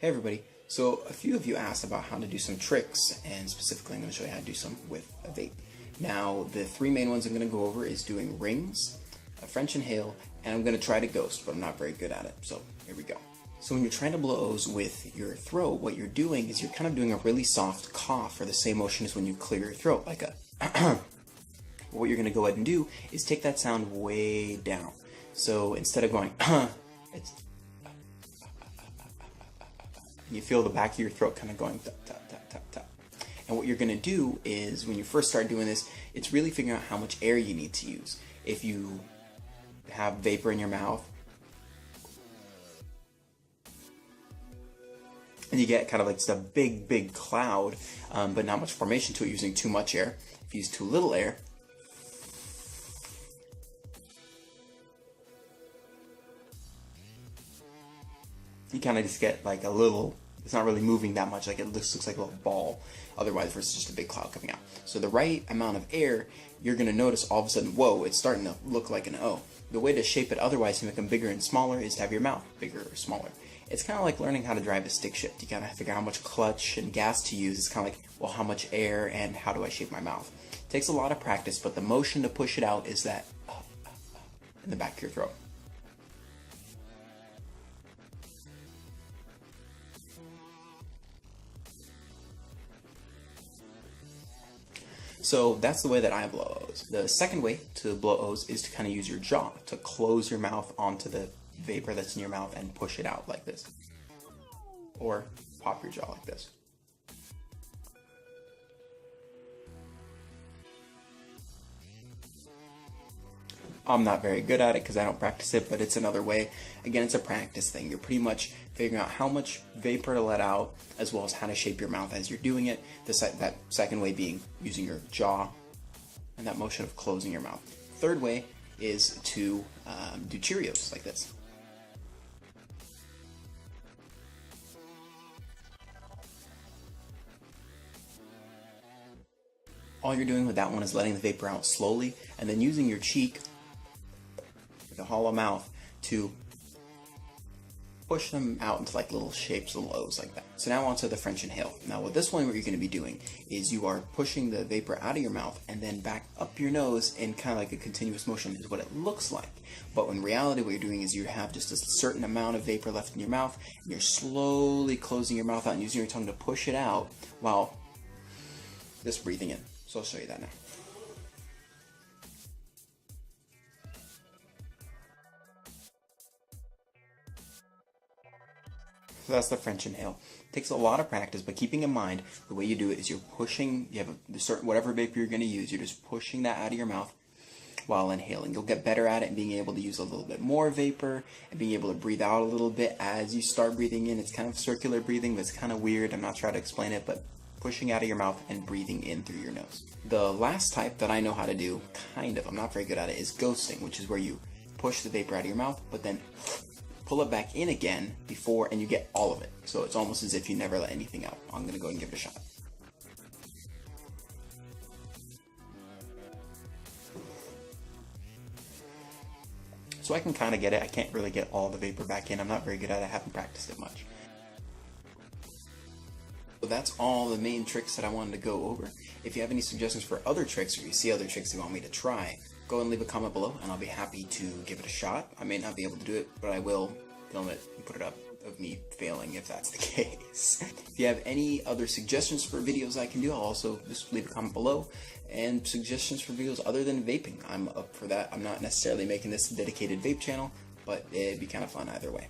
Hey everybody, so a few of you asked about how to do some tricks, and specifically I'm going to show you how to do some with a vape. Now the three main ones I'm going to go over is doing rings, a French inhale, and I'm going to try to ghost, but I'm not very good at it, so here we go. So when you're trying to blow O's with your throat, what you're doing is you're kind of doing a really soft cough, or the same motion as when you clear your throat, like a what you're going to go ahead and do is take that sound way down. So instead of going it's you feel the back of your throat kind of going tap, tap, tap, tap, tap. And what you're going to do is, when you first start doing this, it's really figuring out how much air you need to use. If you have vapor in your mouth, and you get kind of like just a big cloud, but not much formation to it using too much air. If you use too little air, you kind of just get like a little, it's not really moving that much, like it looks like a little ball otherwise versus just a big cloud coming out. So the right amount of air, you're going to notice all of a sudden, whoa, it's starting to look like an O. The way to shape it otherwise to make them bigger and smaller is to have your mouth bigger or smaller. It's kind of like learning how to drive a stick shift. You gotta figure out how much clutch and gas to use. It's kind of like, well, how much air and how do I shape my mouth? It takes a lot of practice, but the motion to push it out is that in the back of your throat. So that's the way that I blow O's. The second way to blow O's is to kind of use your jaw to close your mouth onto the vapor that's in your mouth and push it out like this. Or pop your jaw like this. I'm not very good at it because I don't practice it, but it's another way. Again, it's a practice thing. You're pretty much figuring out how much vapor to let out, as well as how to shape your mouth as you're doing it. That second way being using your jaw and that motion of closing your mouth. Third way is to do Cheerios like this. All you're doing with that one is letting the vapor out slowly, and then using your cheek, with a hollow mouth, to push them out into like little shapes, little O's like that. So now onto the French inhale. Now with this one, what you're going to be doing is you are pushing the vapor out of your mouth and then back up your nose in kind of like a continuous motion is what it looks like. But in reality, what you're doing is you have just a certain amount of vapor left in your mouth, and you're slowly closing your mouth out and using your tongue to push it out while just breathing in. So I'll show you that now. So that's the French inhale. It takes a lot of practice, but keeping in mind, the way you do it is you're pushing, you have a certain, whatever vapor you're going to use, you're just pushing that out of your mouth while inhaling. You'll get better at it and being able to use a little bit more vapor and being able to breathe out a little bit as you start breathing in. It's kind of circular breathing, but it's kind of weird. I'm not trying to explain it, but pushing out of your mouth and breathing in through your nose. The last type that I know how to do, kind of, I'm not very good at it, is ghosting, which is where you push the vapor out of your mouth, but then pull it back in again before, and you get all of it. So it's almost as if you never let anything out. I'm gonna go and give it a shot. So I can kind of get it. I can't really get all the vapor back in. I'm not very good at it. I haven't practiced it much. So that's all the main tricks that I wanted to go over. If you have any suggestions for other tricks, or you see other tricks you want me to try, go and leave a comment below and I'll be happy to give it a shot. I may not be able to do it, but I will film it and put it up of me failing if that's the case. If you have any other suggestions for videos I can do, I'll also just leave a comment below. And suggestions for videos other than vaping, I'm up for that. I'm not necessarily making this a dedicated vape channel, but it'd be kind of fun either way.